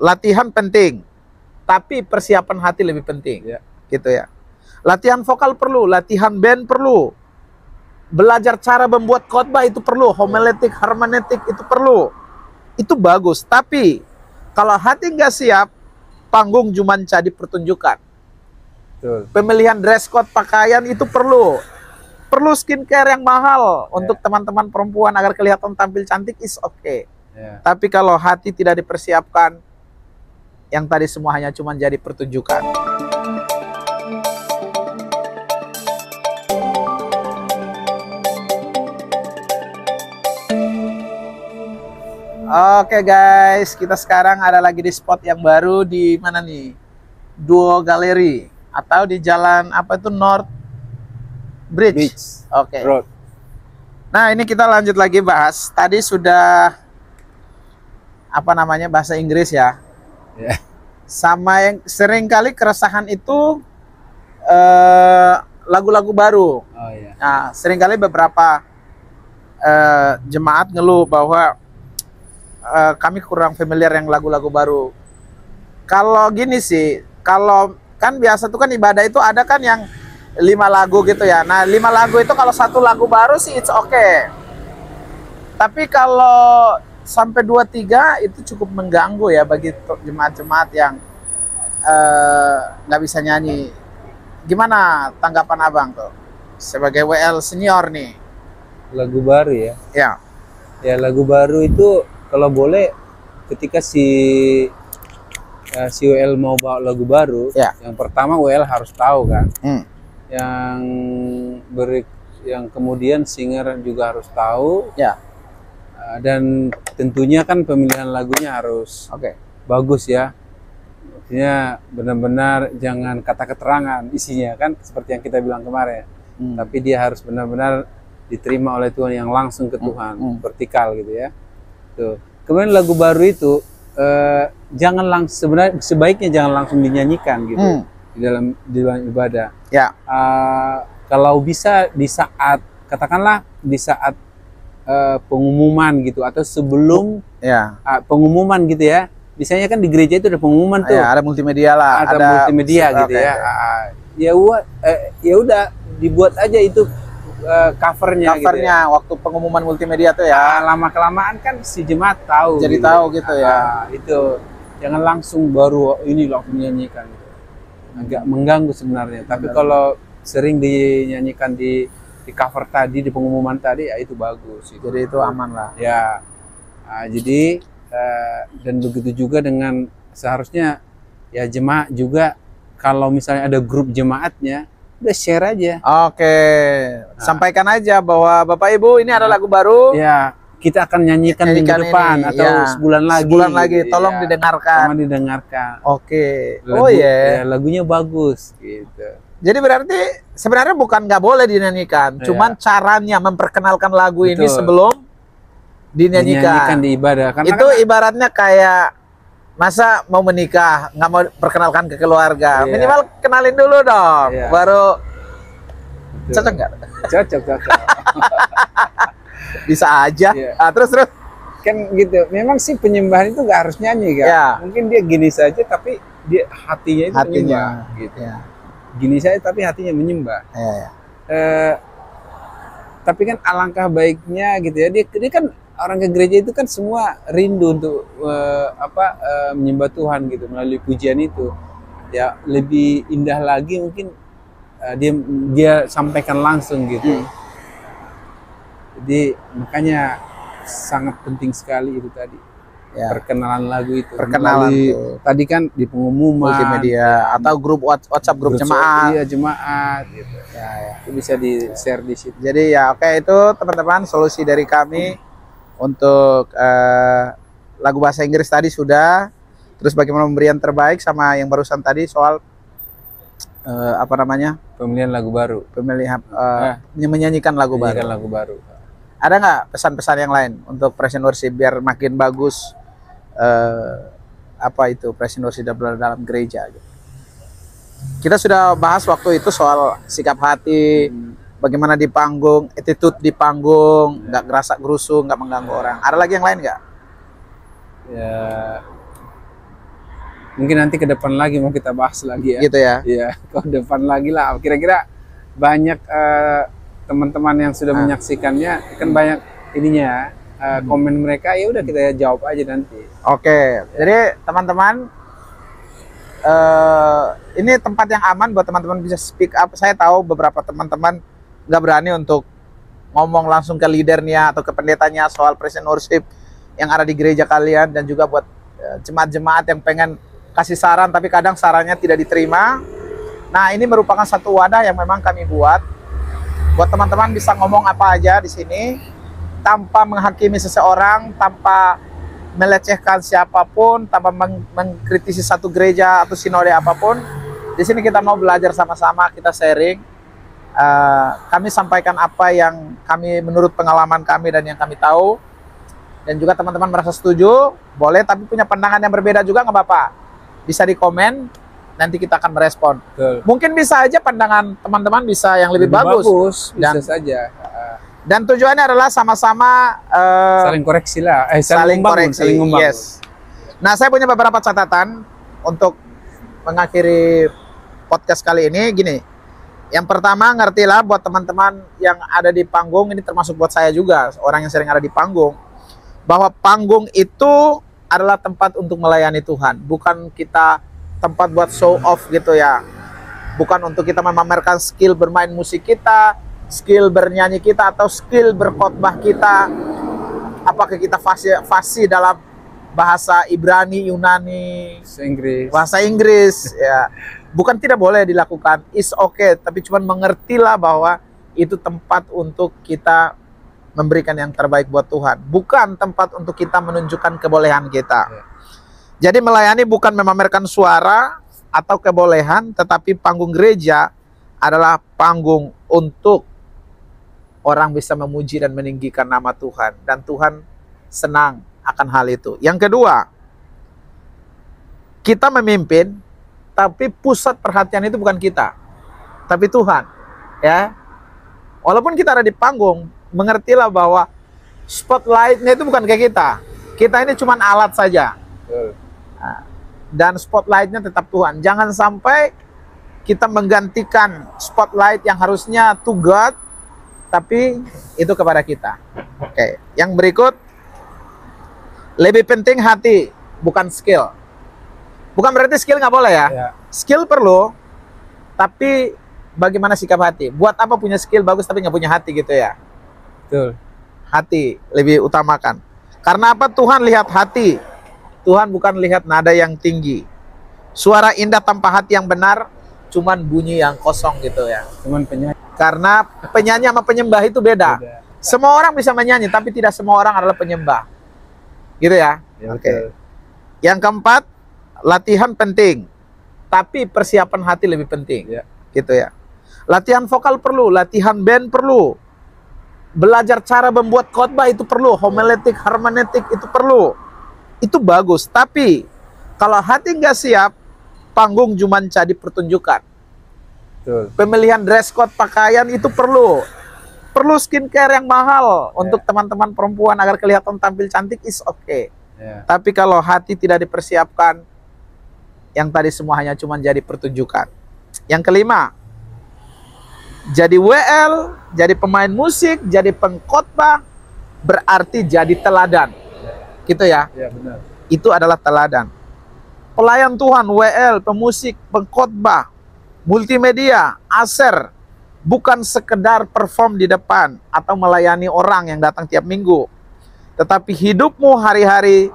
latihan penting, tapi persiapan hati lebih penting. Ya. Gitu ya. Latihan vokal perlu, latihan band perlu. Belajar cara membuat khotbah itu perlu, homiletik, hermeneutik itu perlu. Itu bagus, tapi kalau hati nggak siap, panggung cuma jadi pertunjukan. Betul. Pemilihan dress code pakaian itu perlu. Perlu skincare yang mahal untuk teman-teman perempuan agar kelihatan tampil cantik is oke. Tapi kalau hati tidak dipersiapkan, yang tadi semua hanya cuma jadi pertunjukan. Oke guys, kita sekarang ada lagi di spot yang baru di mana nih? Duo Gallery atau di jalan apa itu North Bridge. Oke. Road. Nah, ini kita lanjut lagi bahas. Tadi sudah apa namanya bahasa Inggris ya. Sama yang sering kali keresahan itu lagu-lagu baru. Oh, iya. Nah, sering kali beberapa jemaat ngeluh bahwa kami kurang familiar yang lagu-lagu baru. Kalau gini sih, kalau kan biasa tuh kan ibadah itu ada kan yang 5 lagu gitu ya. Nah 5 lagu itu kalau 1 lagu baru sih it's okay. Tapi kalau sampai 2-3 itu cukup mengganggu ya bagi jemaat-jemaat yang nggak bisa nyanyi. Gimana tanggapan abang tuh sebagai WL senior nih? Lagu baru ya? Ya. Ya lagu baru itu kalau boleh ketika si WL mau bawa lagu baru, yang pertama WL harus tahu kan. Yang kemudian singer juga harus tahu. Ya. Dan tentunya kan pemilihan lagunya harus bagus ya. Artinya benar-benar jangan kata keterangan isinya kan seperti yang kita bilang kemarin. Tapi dia harus benar-benar diterima oleh Tuhan yang langsung ke Tuhan, vertikal gitu ya. Tuh. Kemudian lagu baru itu jangan langsung, sebenarnya sebaiknya jangan langsung dinyanyikan gitu di dalam ibadah. Ya. Kalau bisa di saat katakanlah di saat pengumuman gitu atau sebelum pengumuman gitu ya. Biasanya kan di gereja itu ada pengumuman tuh. Ya, ada multimedia lah. Ada multimedia gitu ya. Ya udah dibuat aja itu. Covernya gitu ya. Waktu pengumuman multimedia tuh ya. Lama kelamaan kan si jemaat tahu. Jadi gitu. Tahu gitu ya. Itu jangan langsung baru ini langsung nyanyikan. Agak mengganggu sebenarnya. Tapi kalau sering dinyanyikan di cover tadi, di pengumuman tadi ya itu bagus. Jadi itu aman lah. Ya. Jadi dan begitu juga dengan seharusnya ya jemaat juga kalau misalnya ada grup jemaatnya udah share aja. Sampaikan aja bahwa Bapak Ibu ini ada lagu baru. Ya, kita akan nyanyikan minggu depan ini, atau sebulan lagi. Sebulan lagi, tolong didengarkan. Tolong didengarkan. Lagunya bagus gitu. Jadi berarti sebenarnya bukan nggak boleh dinyanyikan, cuman caranya memperkenalkan lagu ini sebelum dinyanyikan di ibadah. Karena itu ibaratnya kayak masa mau menikah nggak mau perkenalkan ke keluarga, minimal kenalin dulu dong, baru cocok nggak? Cocok. Bisa aja. Terus kan gitu. Memang sih penyembahan itu nggak harus nyanyi kan. Mungkin dia gini saja tapi dia hatinya itu menyembah gitu. Gini saja tapi hatinya menyembah. Tapi kan alangkah baiknya gitu ya. Dia kan orang ke gereja itu kan semua rindu untuk menyembah Tuhan gitu melalui pujian itu. Ya lebih indah lagi mungkin dia sampaikan langsung gitu. Jadi makanya sangat penting sekali itu tadi. Perkenalan lagu itu. Perkenalan tadi kan di pengumuman multimedia atau grup WhatsApp grup jemaat. Iya, jemaat gitu. Itu bisa di-share di situ. Jadi itu teman-teman solusi dari kami. Untuk lagu bahasa Inggris tadi sudah, terus bagaimana pemberian terbaik sama yang barusan tadi soal pemilihan lagu baru, menyanyikan lagu baru. Ada nggak pesan-pesan yang lain untuk praise and worship biar makin bagus praise and worship dalam gereja? Kita sudah bahas waktu itu soal sikap hati. Bagaimana di panggung, attitude di panggung, nggak gerasak gerusu, nggak mengganggu orang. Ada lagi yang lain nggak? Ya, Mungkin nanti ke depan lagi mau kita bahas lagi ya. Gitu ya. Iya, ke depan lagi lah. Kira-kira banyak teman-teman yang sudah menyaksikannya kan banyak ininya komen mereka, ya udah kita jawab aja nanti. Oke. Jadi teman-teman, ini tempat yang aman buat teman-teman bisa speak up. Saya tahu beberapa teman-teman nggak berani untuk ngomong langsung ke leadernya atau ke pendetanya soal present worship yang ada di gereja kalian, dan juga buat jemaat-jemaat yang pengen kasih saran tapi kadang sarannya tidak diterima. Nah, ini merupakan satu wadah yang memang kami buat teman-teman bisa ngomong apa aja di sini tanpa menghakimi seseorang, tanpa melecehkan siapapun, tanpa mengkritisi satu gereja atau sinode apapun. Di sini kita mau belajar sama-sama, kita sharing. Kami sampaikan apa yang kami menurut pengalaman kami dan yang kami tahu, dan juga teman-teman merasa setuju boleh, tapi punya pandangan yang berbeda juga nggak apa-apa, bisa di komen, nanti kita akan merespon. Betul. Mungkin bisa aja pandangan teman-teman bisa yang lebih bagus bisa saja. Dan tujuannya adalah sama-sama saling koreksi lah, saling membangun, koreksi. saling membangun. Yes. Nah, saya punya beberapa catatan untuk mengakhiri podcast kali ini. Gini, yang pertama, ngertilah buat teman-teman yang ada di panggung, ini termasuk buat saya juga, orang yang sering ada di panggung, bahwa panggung itu adalah tempat untuk melayani Tuhan, bukan kita tempat buat show off gitu ya. Bukan untuk kita memamerkan skill bermain musik kita, skill bernyanyi kita, atau skill berkhotbah kita. Apakah kita fasih dalam bahasa Ibrani, Yunani, bahasa Inggris ya. Bukan tidak boleh dilakukan, is okay, tapi cuman mengertilah bahwa itu tempat untuk kita memberikan yang terbaik buat Tuhan, bukan tempat untuk kita menunjukkan kebolehan kita. Jadi melayani bukan memamerkan suara atau kebolehan, tetapi panggung gereja adalah panggung untuk orang bisa memuji dan meninggikan nama Tuhan, dan Tuhan senang akan hal itu. Yang kedua, kita memimpin, tapi pusat perhatian itu bukan kita, tapi Tuhan. Ya, walaupun kita ada di panggung, mengertilah bahwa spotlight-nya itu bukan kayak kita. Kita ini cuma alat saja. Nah, dan spotlight-nya tetap Tuhan. Jangan sampai kita menggantikan spotlight yang harusnya to God, tapi itu kepada kita. Oke, yang berikut, lebih penting hati, bukan skill. Bukan berarti skill nggak boleh ya. Skill perlu, tapi bagaimana sikap hati? Buat apa punya skill bagus tapi nggak punya hati gitu ya? Betul. Hati lebih utamakan. Karena apa? Tuhan lihat hati. Tuhan bukan lihat nada yang tinggi. Suara indah tanpa hati yang benar, cuman bunyi yang kosong gitu ya. Cuman penyanyi. Karena penyanyi sama penyembah itu beda. Semua orang bisa menyanyi, tapi tidak semua orang adalah penyembah. Gitu ya? Oke. Yang keempat, latihan penting, tapi persiapan hati lebih penting. Gitu ya. Latihan vokal perlu, latihan band perlu. Belajar cara membuat khotbah itu perlu, homiletik, hermeneutik itu perlu. Itu bagus, tapi kalau hati nggak siap, panggung cuma jadi pertunjukan. Betul. Pemilihan dress code pakaian itu perlu. Perlu skincare yang mahal untuk teman-teman perempuan agar kelihatan tampil cantik, is okay. Tapi kalau hati tidak dipersiapkan, yang tadi semua hanya cuma jadi pertunjukan. Yang kelima, jadi WL, jadi pemain musik, jadi pengkhotbah, berarti jadi teladan. Gitu ya? Iya, benar. Itu adalah teladan. Pelayan Tuhan, WL, pemusik, pengkhotbah, multimedia, aser, bukan sekedar perform di depan atau melayani orang yang datang tiap minggu, tetapi hidupmu hari-hari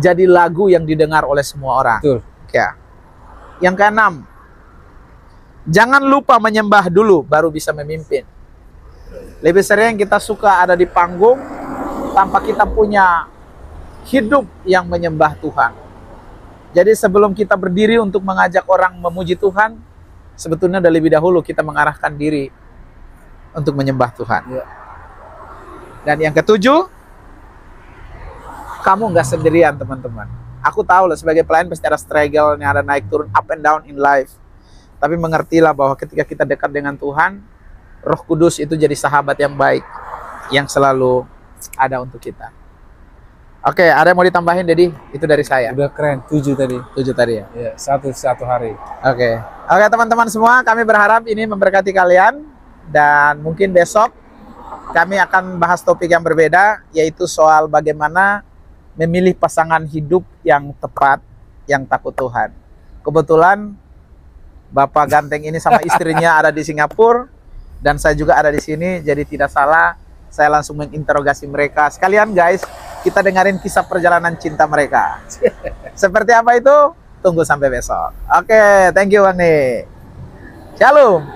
jadi lagu yang didengar oleh semua orang. Betul. Ya. Yang keenam, jangan lupa menyembah dulu baru bisa memimpin. Lebih sering kita suka ada di panggung tanpa kita punya hidup yang menyembah Tuhan. Jadi sebelum kita berdiri untuk mengajak orang memuji Tuhan, sebetulnya udah lebih dahulu kita mengarahkan diri untuk menyembah Tuhan. Dan yang ketujuh, kamu nggak sendirian teman-teman. Aku tahu lah sebagai pelayan pasti ada struggle, ada naik turun, up and down in life. Tapi mengertilah bahwa ketika kita dekat dengan Tuhan, Roh Kudus itu jadi sahabat yang baik, yang selalu ada untuk kita. Oke, ada yang mau ditambahin, Dedi? Itu dari saya. Udah keren, 7 tadi. 7 tadi ya? Ya, satu hari. Oke. Oke, teman-teman semua, kami berharap ini memberkati kalian. Dan mungkin besok kami akan bahas topik yang berbeda, yaitu soal bagaimana memilih pasangan hidup yang tepat, yang takut Tuhan. Kebetulan Bapak Ganteng ini sama istrinya ada di Singapura, dan saya juga ada di sini, jadi tidak salah saya langsung menginterogasi mereka. Sekalian guys, kita dengerin kisah perjalanan cinta mereka. Seperti apa itu? Tunggu sampai besok. Oke, thank you Bang nih. Shalom.